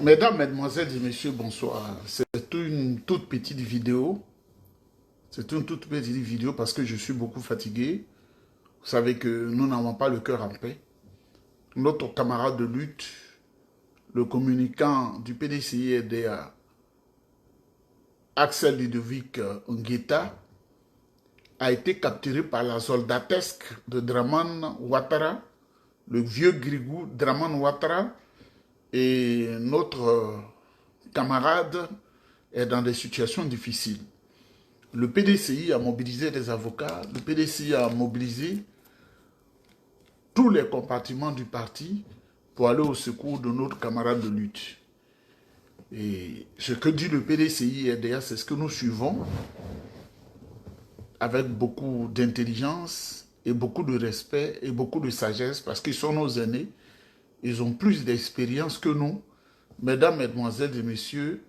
Mesdames, Mesdemoiselles et Messieurs, bonsoir. C'est une toute petite vidéo. C'est une toute petite vidéo parce que je suis beaucoup fatigué. Vous savez que nous n'avons pas le cœur en paix. Notre camarade de lutte, le communicant du PDCI-RDA, Axel Ludovic Ngueta, a été capturé par la soldatesque de Draman Ouattara, le vieux grigou Draman Ouattara, et notre camarade est dans des situations difficiles. Le PDCI a mobilisé des avocats, le PDCI a mobilisé tous les compartiments du parti pour aller au secours de notre camarade de lutte. Et ce que dit le PDCI RDA, c'est ce que nous suivons avec beaucoup d'intelligence et beaucoup de respect et beaucoup de sagesse parce qu'ils sont nos aînés. Ils ont plus d'expérience que nous. Mesdames, Mesdemoiselles et Messieurs,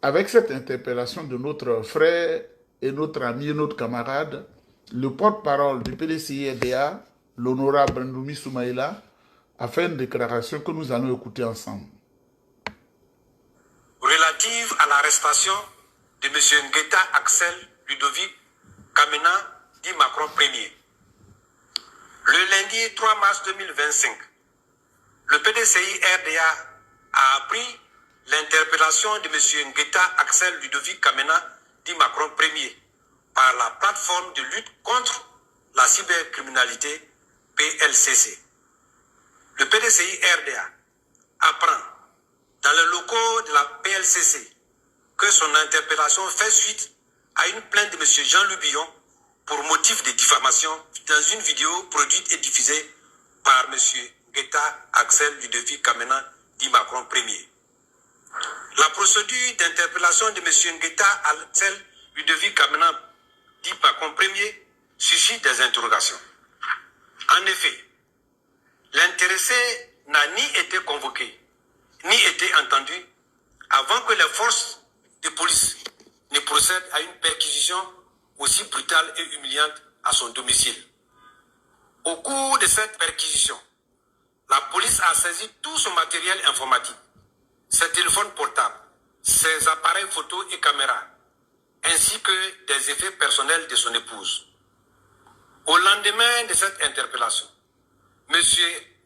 avec cette interpellation de notre frère et notre ami et notre camarade, le porte-parole du PDCI-RDA, l'honorable Ndoumi Soumaïla, a fait une déclaration que nous allons écouter ensemble. Relative à l'arrestation de M. Ngueta Axel Ludovic Kamena, dit Macron Ier. Le lundi 3 mars 2025, le PDCI-RDA a appris l'interpellation de M. Ngueta Axel Ludovic Kamena, dit Macron Ier, par la plateforme de lutte contre la cybercriminalité PLCC. Le PDCI-RDA apprend dans les locaux de la PLCC que son interpellation fait suite à une plainte de M. Jean-Louis Billon pour motif de diffamation dans une vidéo produite et diffusée par M. Ngueta Axel Ludovic Kamena, dit Macron Ier. La procédure d'interpellation de M. Ngueta Axel Ludovic Kamena, dit Macron Ier, suscite des interrogations. En effet, l'intéressé n'a ni été convoqué, ni été entendu avant que les forces de police ne procèdent à une perquisition aussi brutale et humiliante à son domicile. Au cours de cette perquisition, la police a saisi tout son matériel informatique, ses téléphones portables, ses appareils photo et caméras, ainsi que des effets personnels de son épouse. Au lendemain de cette interpellation, M.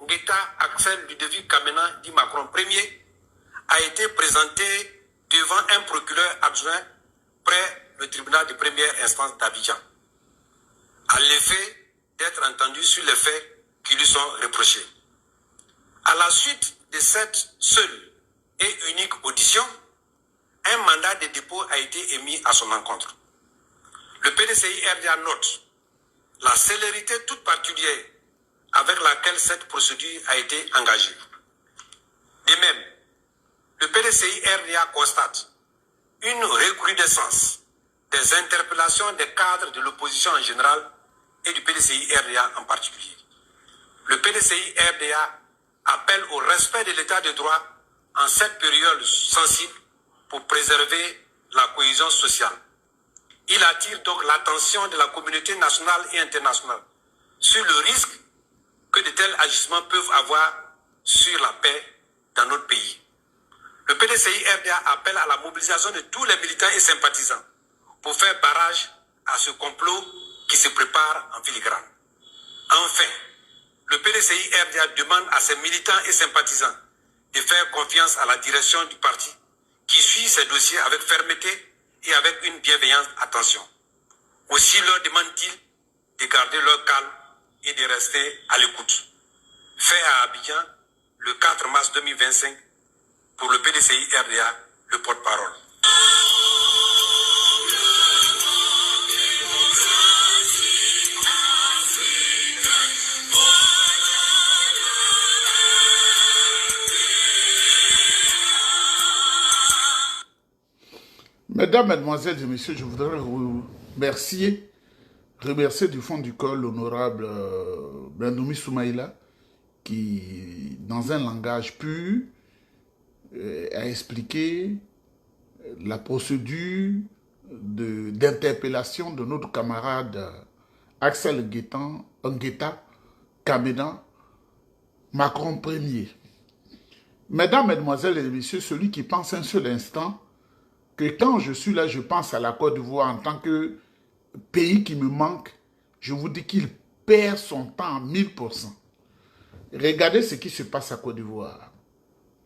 Ngueta Axel Ludovic Kamena, dit Macron Ier, a été présenté devant un procureur adjoint près le tribunal de première instance d'Abidjan, à l'effet d'être entendu sur les faits qui lui sont reprochés. À la suite de cette seule et unique audition, un mandat de dépôt a été émis à son encontre. Le PDCI-RDA note la célérité toute particulière avec laquelle cette procédure a été engagée. De même, le PDCI-RDA constate une recrudescence des interpellations des cadres de l'opposition en général et du PDCI-RDA en particulier. Le PDCI-RDA appelle au respect de l'état de droit en cette période sensible pour préserver la cohésion sociale. Il attire donc l'attention de la communauté nationale et internationale sur le risque que de tels agissements peuvent avoir sur la paix dans notre pays. Le PDCI-RDA appelle à la mobilisation de tous les militants et sympathisants pour faire barrage à ce complot qui se prépare en filigrane. Enfin, le PDCI-RDA demande à ses militants et sympathisants de faire confiance à la direction du parti qui suit ces dossiers avec fermeté et avec une bienveillante attention. Aussi leur demande-t-il de garder leur calme et de rester à l'écoute. Fait à Abidjan, le 4 mars 2025, pour le PDCI-RDA, le porte-parole. Mesdames, Mesdemoiselles et Messieurs, je voudrais vous remercier du fond du cœur l'honorable Ndoumi Soumaïla qui, dans un langage pur, a expliqué la procédure d'interpellation de notre camarade Axel Ngueta Kamena, Macron Ier. Mesdames, Mesdemoiselles et Messieurs, celui qui pense un seul instant que quand je suis là, je pense à la Côte d'Ivoire en tant que pays qui me manque, je vous dis qu'il perd son temps à 1000%. Regardez ce qui se passe à Côte d'Ivoire.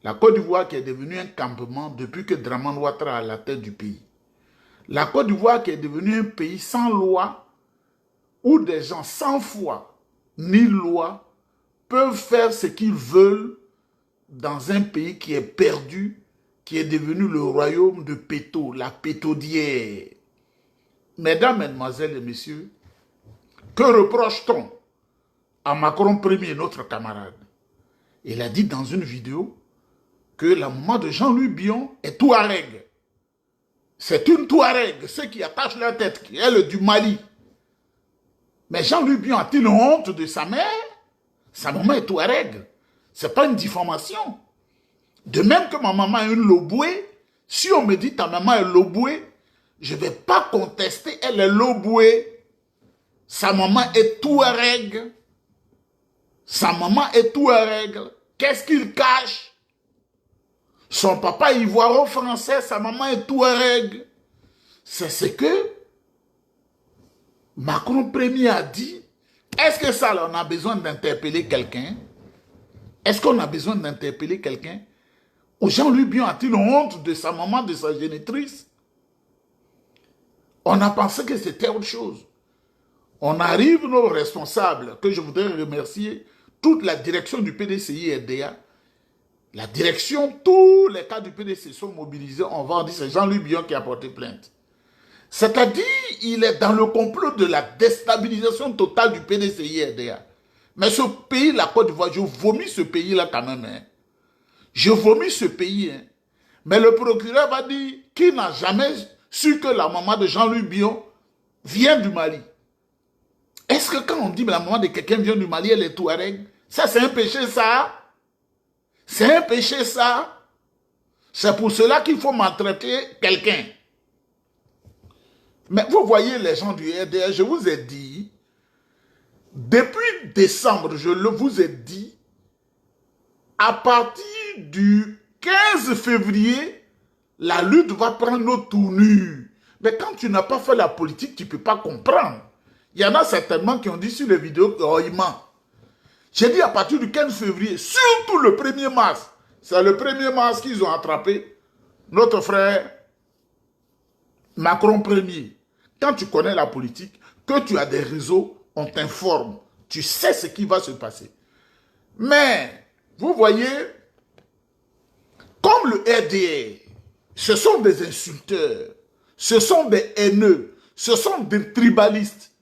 La Côte d'Ivoire qui est devenue un campement depuis que Dramane Ouattara a la tête du pays. La Côte d'Ivoire qui est devenue un pays sans loi, où des gens sans foi ni loi peuvent faire ce qu'ils veulent dans un pays qui est perdu, qui est devenu le royaume de Péto, la pétaudière. Mesdames, Mesdemoiselles et Messieurs, que reproche-t-on à Macron Premier, notre camarade? Il a dit dans une vidéo que la maman de Jean-Louis Bion est Touareg. C'est une Touareg, ceux qui attachent leur tête, qui est du Mali. Mais Jean-Louis Bion a-t-il honte de sa mère? Sa maman est Touareg. Ce n'est pas une diffamation. De même que ma maman est une Loboué, si on me dit ta maman est Loboué, je ne vais pas contester, elle est Loboué. Sa maman est Touareg. Sa maman est Touareg. Qu'est-ce qu'il cache? Son papa est ivoiro-français, sa maman est Touareg. C'est ce que Macron Premier a dit. Est-ce que ça, on a besoin d'interpeller quelqu'un? Est-ce qu'on a besoin d'interpeller quelqu'un? Ou Jean-Louis Bion a-t-il honte de sa maman, de sa génitrice? On a pensé que c'était autre chose. On arrive, nos responsables, que je voudrais remercier, toute la direction du PDCI RDA, la direction, tous les cas du PDC sont mobilisés. On va dire c'est Jean-Louis Bion qui a porté plainte. C'est-à-dire, il est dans le complot de la déstabilisation totale du PDCI RDA. Mais ce pays, la Côte d'Ivoire, je vomis ce pays-là quand même. Hein. Je vomis ce pays. Hein. Mais le procureur va dire qu'il n'a jamais su que la maman de Jean-Louis Bion vient du Mali. Est-ce que quand on dit que la maman de quelqu'un vient du Mali, elle est Touareg? Ça, c'est un péché, ça? C'est un péché, ça? C'est pour cela qu'il faut maltraiter quelqu'un. Mais vous voyez les gens du RDR, je vous ai dit, depuis décembre, je vous ai dit, à partir du 15 février, la lutte va prendre nos tournures. Mais quand tu n'as pas fait la politique, tu ne peux pas comprendre. Il y en a certainement qui ont dit sur les vidéos que oh, il ment. J'ai dit à partir du 15 février, surtout le 1er mars. C'est le 1er mars qu'ils ont attrapé notre frère Macron Premier. Quand tu connais la politique, que tu as des réseaux, on t'informe. Tu sais ce qui va se passer. Mais, vous voyez, comme le RDR, ce sont des insulteurs, ce sont des haineux, ce sont des tribalistes.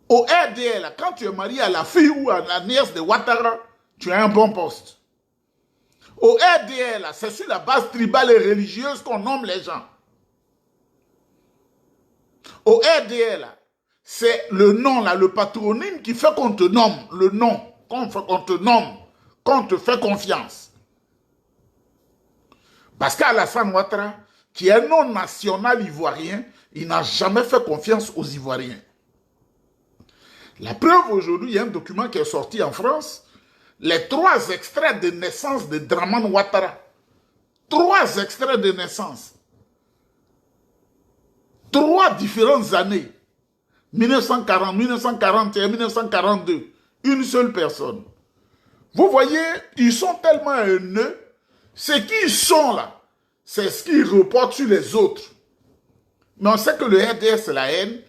Au RDR, là, quand tu es marié à la fille ou à la nièce de Ouattara, tu as un bon poste. Au RDR, là, c'est sur la base tribale et religieuse qu'on nomme les gens. Au RDR, là, c'est le nom, là, le patronyme qui fait qu'on te nomme, le nom, qu'on te nomme, qu'on te fait confiance. Parce qu'Alassane Ouattara, qui est non national ivoirien, il n'a jamais fait confiance aux Ivoiriens. La preuve aujourd'hui, il y a un document qui est sorti en France, les 3 extraits de naissance de Dramane Ouattara. 3 extraits de naissance. 3 différentes années. 1940, 1941, 1942. Une seule personne. Vous voyez, ils sont tellement haineux. Ce qu'ils sont là, c'est ce qu'ils reportent sur les autres. Mais on sait que le RDR, c'est la haine.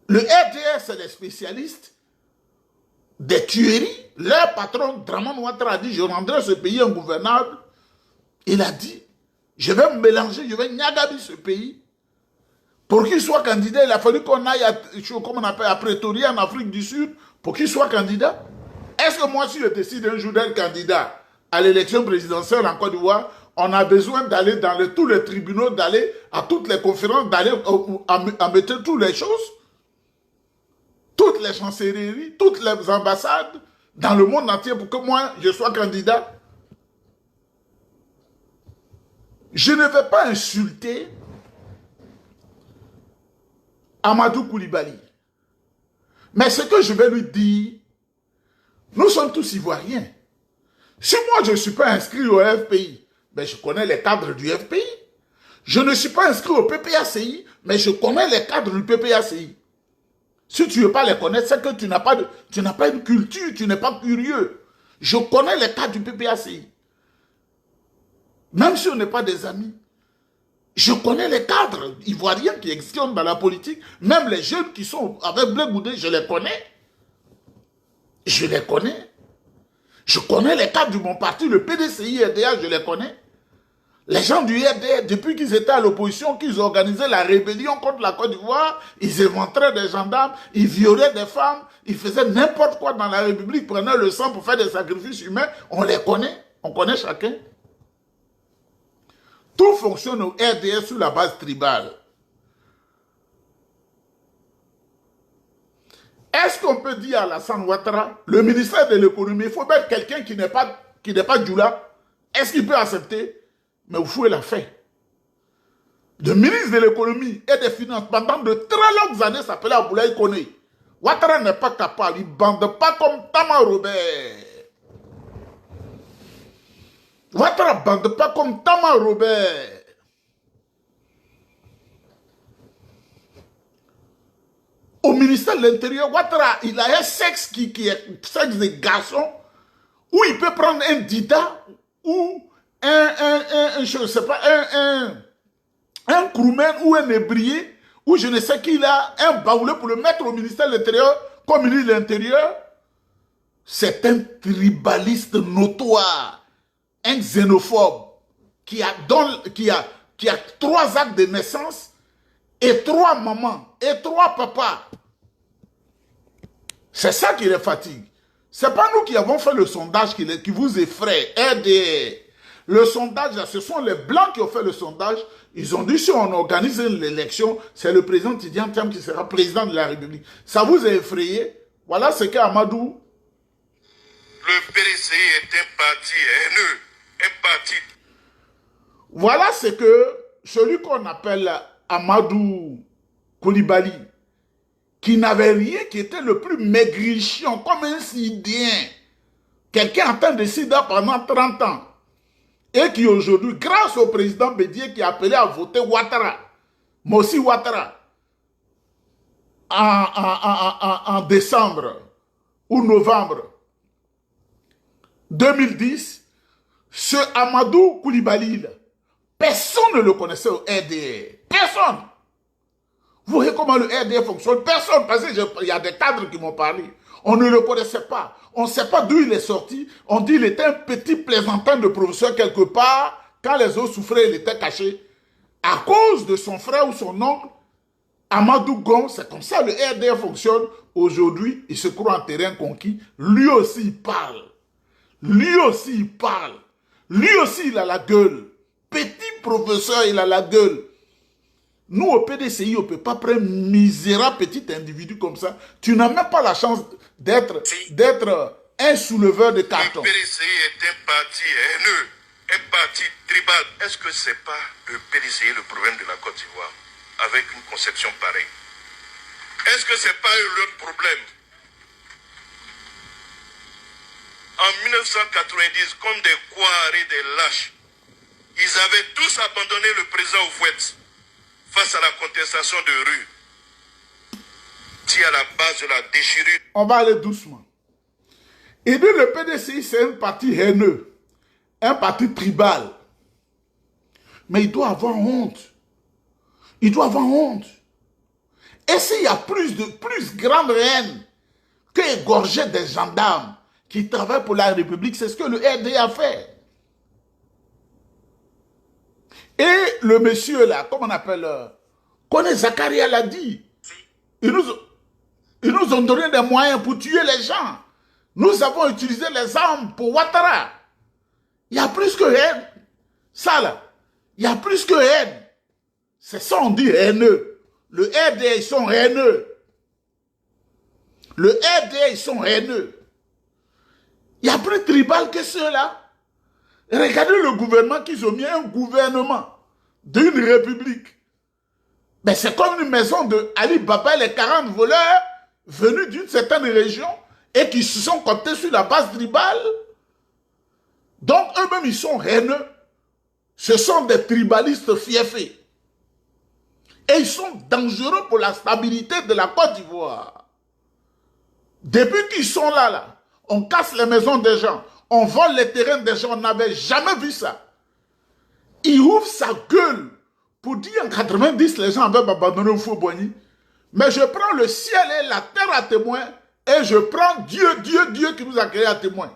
Le RDR, c'est les spécialistes des tueries. Leur patron, Dramane Ouattara, a dit, je rendrai ce pays ingouvernable. Il a dit, je vais me mélanger, je vais nyagabi ce pays. Pour qu'il soit candidat, il a fallu qu'on aille comme on appelle, à Pretoria, en Afrique du Sud, pour qu'il soit candidat. Est-ce que moi, si je décide un jour d'être candidat à l'élection présidentielle en Côte d'Ivoire, on a besoin d'aller dans tous les tribunaux, d'aller à toutes les conférences, d'aller à mettre toutes les choses, toutes les chancelleries, toutes les ambassades dans le monde entier pour que moi, je sois candidat? Je ne vais pas insulter Amadou Koulibaly. Mais ce que je vais lui dire, nous sommes tous Ivoiriens. Si moi, je ne suis pas inscrit au FPI, ben je connais les cadres du FPI. Je ne suis pas inscrit au PPACI, mais je connais les cadres du PPACI. Si tu ne veux pas les connaître, c'est que tu n'as pas une culture, tu n'es pas curieux. Je connais les cadres du PPACI. Même si on n'est pas des amis. Je connais les cadres ivoiriens qui existent dans la politique. Même les jeunes qui sont avec Blé Goudé, je les connais. Je les connais. Je connais les cadres de mon parti, le PDCI, RDA, je les connais. Les gens du RDA, depuis qu'ils étaient à l'opposition, qu'ils organisaient la rébellion contre la Côte d'Ivoire, ils éventraient des gendarmes, ils violaient des femmes, ils faisaient n'importe quoi dans la République, prenaient le sang pour faire des sacrifices humains. On les connaît, on connaît chacun. Tout fonctionne au RDA sur la base tribale. Est-ce qu'on peut dire à Alassane Ouattara, le ministère de l'économie, il faut mettre quelqu'un qui n'est pas Djoula? Est-ce qu'il peut accepter? Mais vous fouez la fait. Le ministre de l'économie et des finances, pendant de très longues années, s'appelait Aboulaye Koné. Ouattara n'est pas capable, il ne bande pas comme Tama Robert. Ouattara ne bande pas comme Tama Robert. Au ministère de l'Intérieur, Ouattara, il a un sexe qui est sexe de garçon, où il peut prendre un dida ou je ne sais pas, un crewman ou un ébrier, ou je ne sais qui, il a un baoulé pour le mettre au ministère de l'Intérieur, comme ministre de l'Intérieur. C'est un tribaliste notoire, un xénophobe, qui a 3 actes de naissance, et 3 mamans, et 3 papas. C'est ça qui les fatigue. Ce n'est pas nous qui avons fait le sondage qui vous effraie. Le sondage, là, ce sont les Blancs qui ont fait le sondage. Ils ont dit, si on organise l'élection, c'est le président Tidiane Thiam qui sera président de la République. Ça vous a effrayé? Voilà ce qu'Amadou... Le PDCI est un parti haineux, un parti... Voilà ce que celui qu'on appelle Amadou Koulibaly, qui n'avait rien, qui était le plus maigrichon, comme un sidien, quelqu'un en train de sida pendant 30 ans, et qui aujourd'hui, grâce au président Bédié qui a appelé à voter Ouattara, Mossi Ouattara, en décembre ou novembre 2010, ce Amadou Koulibaly, personne ne le connaissait au RDR. Personne. Vous voyez comment le RDR fonctionne? Personne, parce qu'il y a des cadres qui m'ont parlé. On ne le connaissait pas. On ne sait pas d'où il est sorti. On dit qu'il était un petit plaisantin de professeur quelque part. Quand les autres souffraient, il était caché. À cause de son frère ou son oncle, Amadou Gon, c'est comme ça le RDR fonctionne. Aujourd'hui, il se croit en terrain conquis. Lui aussi, il parle. Lui aussi, il parle. Lui aussi, il a la gueule. Petit professeur, il a la gueule. Nous, au PDCI, on ne peut pas prendre un misérable petit individu comme ça. Tu n'as même pas la chance d'être un souleveur de carton. Le PDCI est un parti haineux, un parti tribal. Est-ce que ce n'est pas le PDCI le problème de la Côte d'Ivoire, avec une conception pareille? Est-ce que ce n'est pas leur problème? En 1990, comme des couards et des lâches, ils avaient tous abandonné le président Oufouette face à la contestation de rue, qui est à la base de la déchirure. On va aller doucement. Et dit le PDCI, c'est un parti haineux, un parti tribal. Mais il doit avoir honte. Il doit avoir honte. Et s'il y a plus grande haine que égorger des gendarmes qui travaillent pour la République, c'est ce que le RDA a fait. Et le monsieur là, comment on appelle, Koné Zakaria l'a dit. Ils nous ont donné des moyens pour tuer les gens. Nous avons utilisé les armes pour Ouattara. Il y a plus que haine. Ça là, il y a plus que haine. C'est ça on dit haineux. Le RDA, ils sont haineux. Le RDA, ils sont haineux. Il y a plus tribal que ceux-là. Regardez le gouvernement qu'ils ont mis, un gouvernement d'une république. Mais c'est comme une maison de Ali Baba, les 40 voleurs venus d'une certaine région et qui se sont comptés sur la base tribale. Donc eux-mêmes, ils sont haineux. Ce sont des tribalistes fiefés. Et ils sont dangereux pour la stabilité de la Côte d'Ivoire. Depuis qu'ils sont là, on casse les maisons des gens, on vole les terrains des gens, on n'avait jamais vu ça. Il ouvre sa gueule pour dire en 90, les gens avaient abandonné au Fou-Boigny. Mais je prends le ciel et la terre à témoin et je prends Dieu qui nous a créé à témoin.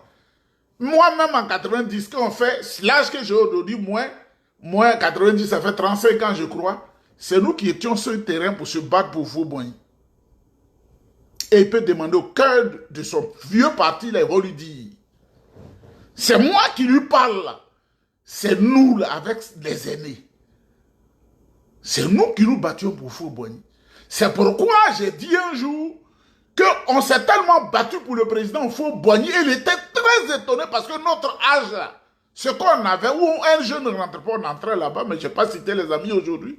Moi-même en 90, quand on fait l'âge que j'ai aujourd'hui, moi 90, ça fait 35 ans je crois, c'est nous qui étions sur le terrain pour se battre pour Fou-Boigny. Et il peut demander au cœur de son vieux parti, là, il va lui dire, c'est moi qui lui parle là. C'est nous là, avec les aînés. C'est nous qui nous battions pour Fou-Boigny. C'est pourquoi j'ai dit un jour qu'on s'est tellement battu pour le président Fou-Boigny et il était très étonné parce que notre âge là, ce qu'on avait, où un jeune ne rentrait pas, on entrait là-bas, mais je n'ai pas cité les amis aujourd'hui.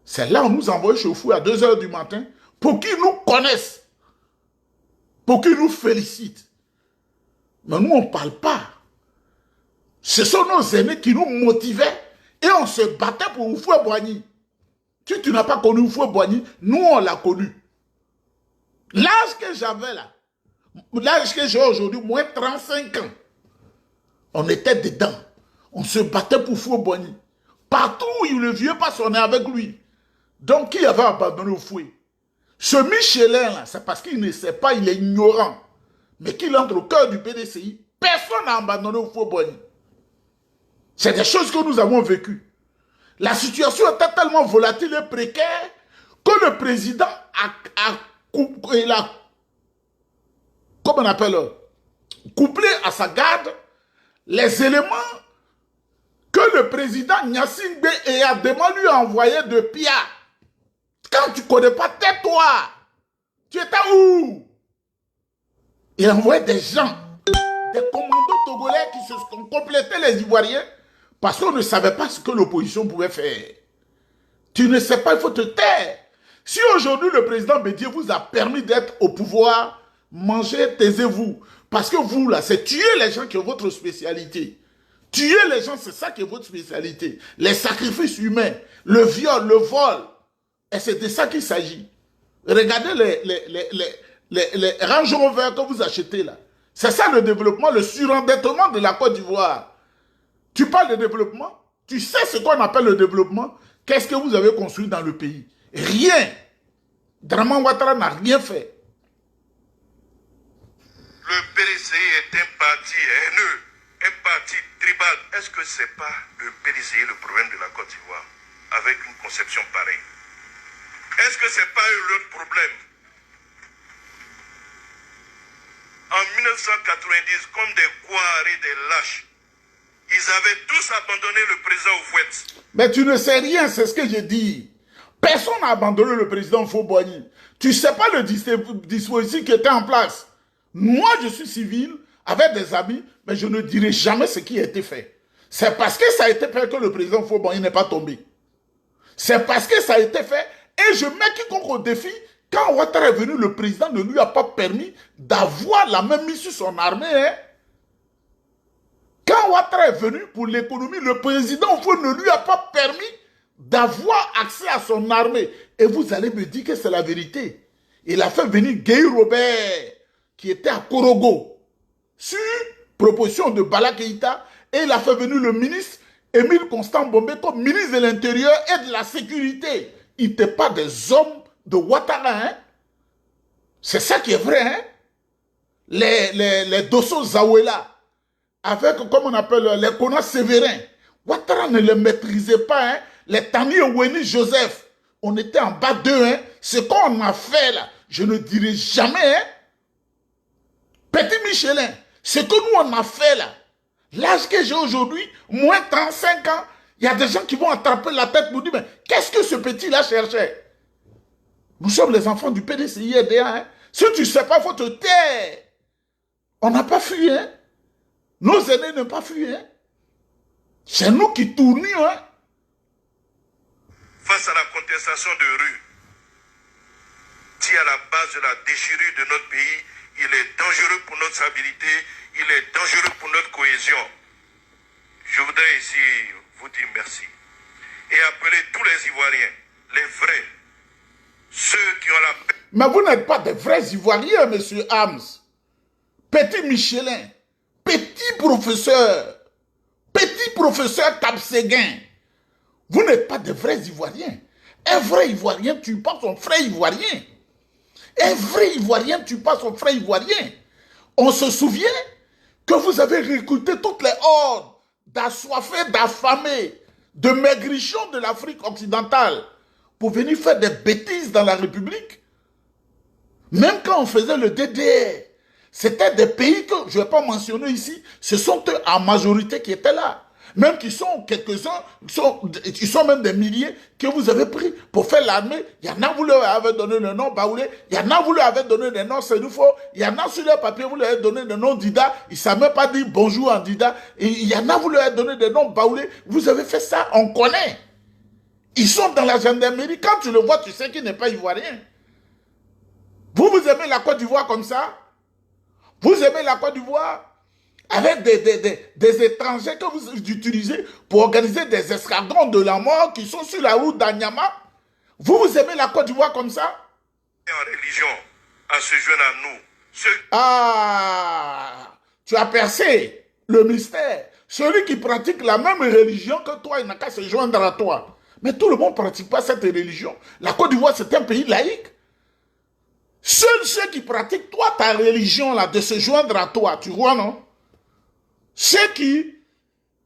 C'est là où on nous envoie chez Fou à 2 h du matin pour qu'ils nous connaissent, pour qu'ils nous félicitent. Mais nous, on ne parle pas. Ce sont nos aînés qui nous motivaient et on se battait pour Houphouët-Boigny. Si tu n'as pas connu Houphouët-Boigny, nous, on l'a connu. L'âge que j'avais là, l'âge que j'ai aujourd'hui, moins 35 ans, on était dedans. On se battait pour Houphouët-Boigny. Partout où le vieux passe, on est avec lui. Donc, qui avait abandonné Houphouët? Ce Michelin là, c'est parce qu'il ne sait pas, il est ignorant. Mais qu'il entre au cœur du PDCI, personne n'a abandonné Houphouët-Boigny. C'est des choses que nous avons vécues. La situation était tellement volatile et précaire que le président a comment on appelle, couplé à sa garde les éléments que le président Gnassingbé et Adema lui a envoyé de Pia. Quand tu ne connais pas, tais-toi. Tu étais où? Il a envoyé des gens, des commandos togolais qui se sont complétés les Ivoiriens parce qu'on ne savait pas ce que l'opposition pouvait faire. Tu ne sais pas, il faut te taire. Si aujourd'hui le président Bédié vous a permis d'être au pouvoir, mangez, taisez-vous. Parce que vous, là, c'est tuer les gens qui est votre spécialité. Tuer les gens, c'est ça qui est votre spécialité. Les sacrifices humains, le viol, le vol. Et c'est de ça qu'il s'agit. Regardez les Range Rover que vous achetez là. C'est ça le développement, le surendettement de la Côte d'Ivoire. Tu parles de développement? Tu sais ce qu'on appelle le développement? Qu'est-ce que vous avez construit dans le pays? Rien. Draman Ouattara n'a rien fait. Le PDCI est un parti haineux, un parti tribal. Est-ce que ce n'est pas le PDCI le problème de la Côte d'Ivoire avec une conception pareille? Est-ce que ce n'est pas leur problème? En 1990, comme des couards et des lâches, ils avaient tous abandonné le président Houphouët. Mais tu ne sais rien, c'est ce que j'ai dit. Personne n'a abandonné le président Houphouët-Boigny. Tu ne sais pas le dispositif qui était en place. Moi, je suis civil, avec des amis, mais je ne dirai jamais ce qui a été fait. C'est parce que ça a été fait que le président Houphouët-Boigny n'est pas tombé. C'est parce que ça a été fait, et je mets quiconque au défi. Quand Ouattara est venu, le président ne lui a pas permis d'avoir la même mise sur son armée. Hein? Quand Ouattara est venu pour l'économie, le président ne lui a pas permis d'avoir accès à son armée. Et vous allez me dire que c'est la vérité. Il a fait venir Guy Robert, qui était à Korogo, sur proposition de Bala Keïta, et il a fait venir le ministre Émile Constant Bombé comme ministre de l'Intérieur et de la Sécurité. Il n'était pas des hommes de Ouattara, hein? C'est ça qui est vrai, hein? Les Dosso Zawela, avec, comme on appelle, les Kona Sévérin. Ouattara ne les maîtrisait pas, hein? Les Tani Weni Joseph, on était en bas d'eux, hein? Ce qu'on a fait là, je ne dirai jamais, hein? Petit Michelin, ce que nous on a fait là, l'âge que j'ai aujourd'hui, moins 35 ans, il y a des gens qui vont attraper la tête pour dire, mais qu'est-ce que ce petit là cherchait? Nous sommes les enfants du PDCI EDA, hein? Si tu ne sais pas, il faut te taire. On n'a pas fui, hein? Nos aînés n'ont pas fui, hein? C'est nous qui tournions, hein? Face à la contestation de rue, qui est à la base de la déchirure de notre pays, il est dangereux pour notre stabilité, il est dangereux pour notre cohésion. ici vous dire merci et appeler tous les Ivoiriens, les vrais, ceux qui ont la paix. Mais vous n'êtes pas des vrais Ivoiriens, monsieur Hams. Petit Michelin, petit professeur Capséguin. Vous n'êtes pas des vrais Ivoiriens. Un vrai Ivoirien tue pas son frère Ivoirien. Un vrai Ivoirien tue pas son frère Ivoirien. On se souvient que vous avez recruté toutes les hordes d'assoiffés, d'affamés, de maigrichons de l'Afrique occidentale pour venir faire des bêtises dans la République. Même quand on faisait le DDR, c'était des pays que je ne vais pas mentionner ici, ce sont eux en majorité qui étaient là. Même qui sont quelques-uns, ils sont même des milliers que vous avez pris pour faire l'armée. Il y en a, vous leur avez donné le nom Baoulé. Il y en a, vous leur avez donné le nom Sénoufo. Il y en a, sur leur papier, vous leur avez donné le nom Dida. Ils ne savent même pas dire bonjour en Dida. Et il y en a, vous leur avez donné le nom Baoulé. Vous avez fait ça, on connaît. Ils sont dans la gendarmerie. Quand tu le vois, tu sais qu'il n'est pas ivoirien. Vous aimez la Côte d'Ivoire comme ça? Vous aimez la Côte d'Ivoire avec des étrangers que vous utilisez pour organiser des escadrons de la mort qui sont sur la route d'Anyama? Vous aimez la Côte d'Ivoire comme ça? En religion, à se joindre à nous. Ah, tu as percé le mystère. Celui qui pratique la même religion que toi, il n'a qu'à se joindre à toi. Mais tout le monde ne pratique pas cette religion. La Côte d'Ivoire, c'est un pays laïque. Seuls ceux qui pratiquent, toi, ta religion, là, de se joindre à toi, tu vois, non? Ceux qui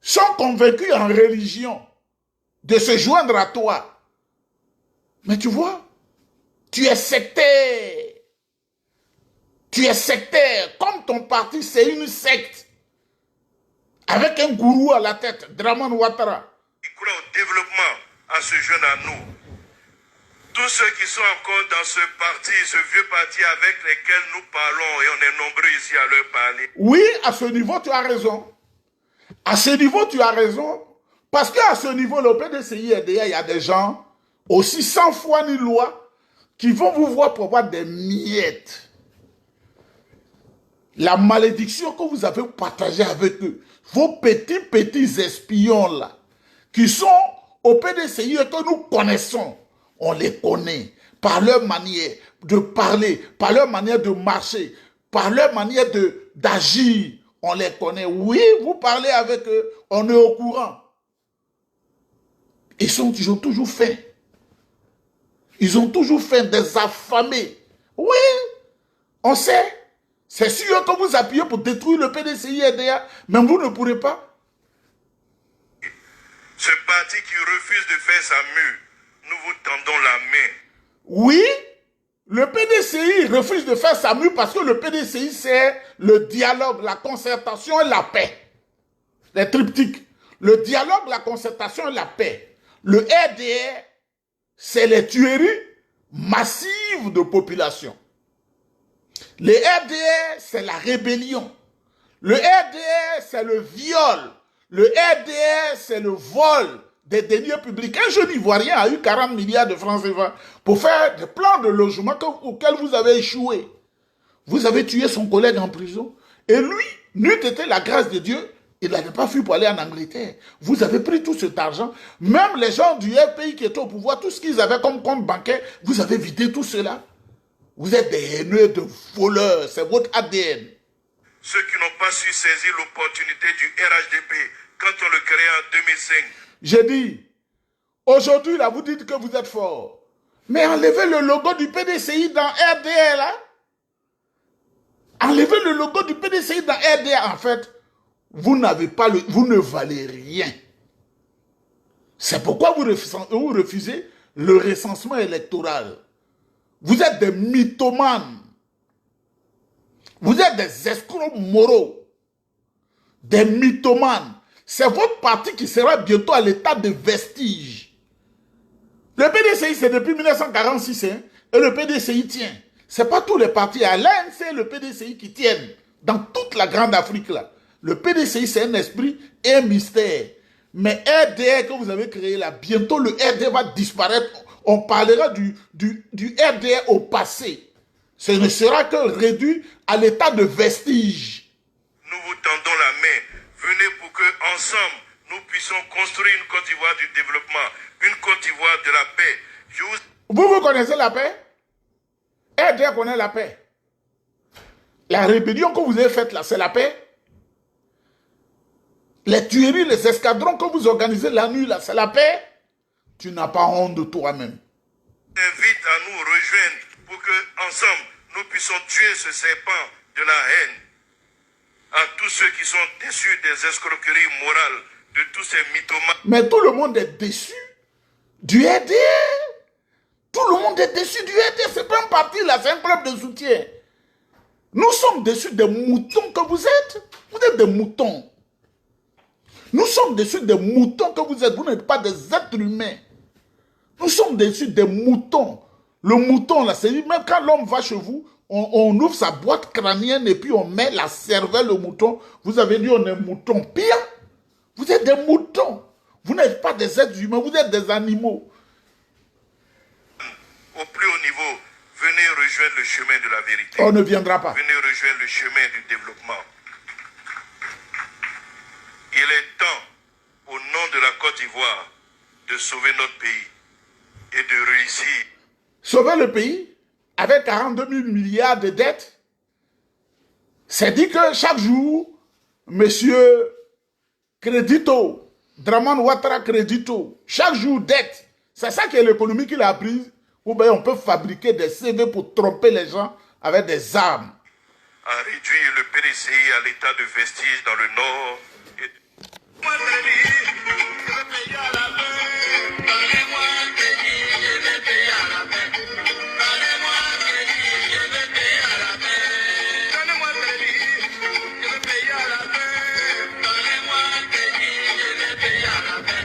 sont convaincus en religion de se joindre à toi. Mais tu vois, tu es sectaire. Tu es sectaire. Comme ton parti, c'est une secte. Avec un gourou à la tête, Dramane Ouattara. Qui croient au développement à se joindre à nous. Tous ceux qui sont encore dans ce parti, ce vieux parti avec lesquels nous parlons, et on est nombreux ici à leur parler. Oui, à ce niveau, tu as raison. À ce niveau, tu as raison. Parce qu'à ce niveau, le PDCI, il y a des gens, aussi sans foi ni loi, qui vont vous voir pour avoir des miettes. La malédiction que vous avez partagée avec eux, vos petits espions là, qui sont au PDCI et que nous connaissons, on les connaît par leur manière de parler, par leur manière de marcher, par leur manière d'agir. On les connaît. Oui, vous parlez avec eux, on est au courant. Ils ont toujours faim. Ils ont toujours faim, des affamés. Oui, on sait. C'est sûr que vous appuyez pour détruire le PDCI et DA, mais vous ne pourrez pas. Ce parti qui refuse de faire sa mue, nous vous tendons la main. Oui, le PDCI refuse de faire sa mue parce que le PDCI, c'est le dialogue, la concertation et la paix. Les triptyques. Le dialogue, la concertation et la paix. Le RDR, c'est les tueries massives de population. Le RDR, c'est la rébellion. Le RDR, c'est le viol. Le RDR, c'est le vol des deniers publics. Un jeune Ivoirien a eu 40 milliards de francs CFA pour faire des plans de logement auxquels vous avez échoué. Vous avez tué son collègue en prison. Et lui, n'eût été la grâce de Dieu, il n'avait pas fui pour aller en Angleterre. Vous avez pris tout cet argent. Même les gens du RPI qui étaient au pouvoir, tout ce qu'ils avaient comme compte bancaire, vous avez vidé tout cela. Vous êtes des haineux, de voleurs. C'est votre ADN. Ceux qui n'ont pas su saisir l'opportunité du RHDP quand on le créait en 2005. J'ai dit, aujourd'hui, là, vous dites que vous êtes fort. Mais enlevez le logo du PDCI dans RDR, là. Enlevez le logo du PDCI dans RDR, en fait. Vous n'avez pas vous ne valez rien. C'est pourquoi vous refusez le recensement électoral. Vous êtes des mythomanes. Vous êtes des escrocs moraux. Des mythomanes. C'est votre parti qui sera bientôt à l'état de vestige. Le PDCI, c'est depuis 1946, hein, et le PDCI tient. Ce n'est pas tous les partis. À l'ANC, c'est le PDCI qui tiennent. Dans toute la grande Afrique, là. Le PDCI, c'est un esprit et un mystère. Mais RDR que vous avez créé là, bientôt le RDR va disparaître. On parlera du RDR au passé. Ce ne sera que réduit à l'état de vestige. Nous vous tendons la main. Venez pour que ensemble nous puissions puissions construire une Côte d'Ivoire du développement, une Côte d'Ivoire de la paix. Vous connaissez la paix? RDA connaît la paix. La rébellion que vous avez faite là, c'est la paix. Les tueries, les escadrons que vous organisez la nuit là, c'est la paix. Tu n'as pas honte de toi-même. Invite à nous rejoindre pour que ensemble nous puissions tuer ce serpent de la haine. À tous ceux qui sont déçus des escroqueries morales de tous ces mythomanes. Mais tout le monde est déçu du RDA. Tout le monde est déçu du RDA. C'est pas un parti là, c'est un club de soutien. Nous sommes déçus des moutons que vous êtes. Vous êtes des moutons. Nous sommes déçus des moutons que vous êtes. Vous n'êtes pas des êtres humains. Nous sommes déçus des moutons. Le mouton là, c'est même quand l'homme va chez vous, on ouvre sa boîte crânienne et puis on met la cervelle au mouton. Vous avez dit on est mouton. Pire, vous êtes des moutons. Vous n'êtes pas des êtres humains, vous êtes des animaux. Au plus haut niveau, venez rejoindre le chemin de la vérité. On ne viendra pas. Venez rejoindre le chemin du développement. Il est temps, au nom de la Côte d'Ivoire, de sauver notre pays et de réussir. Sauver le pays avec 42 000 milliards de dettes. C'est dit que chaque jour, monsieur Crédito, Dramane Ouattara Crédito, chaque jour dette. C'est ça qui est l'économie qu'il a apprise. Ou bien on peut fabriquer des CV pour tromper les gens avec des armes. À réduire le PDCI à l'état de vestige dans le nord.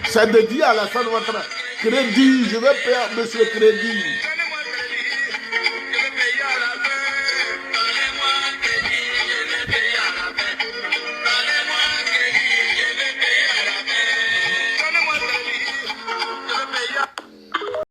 C'est de dire à Alassane Ouattara, Crédit, je vais payer monsieur Crédit.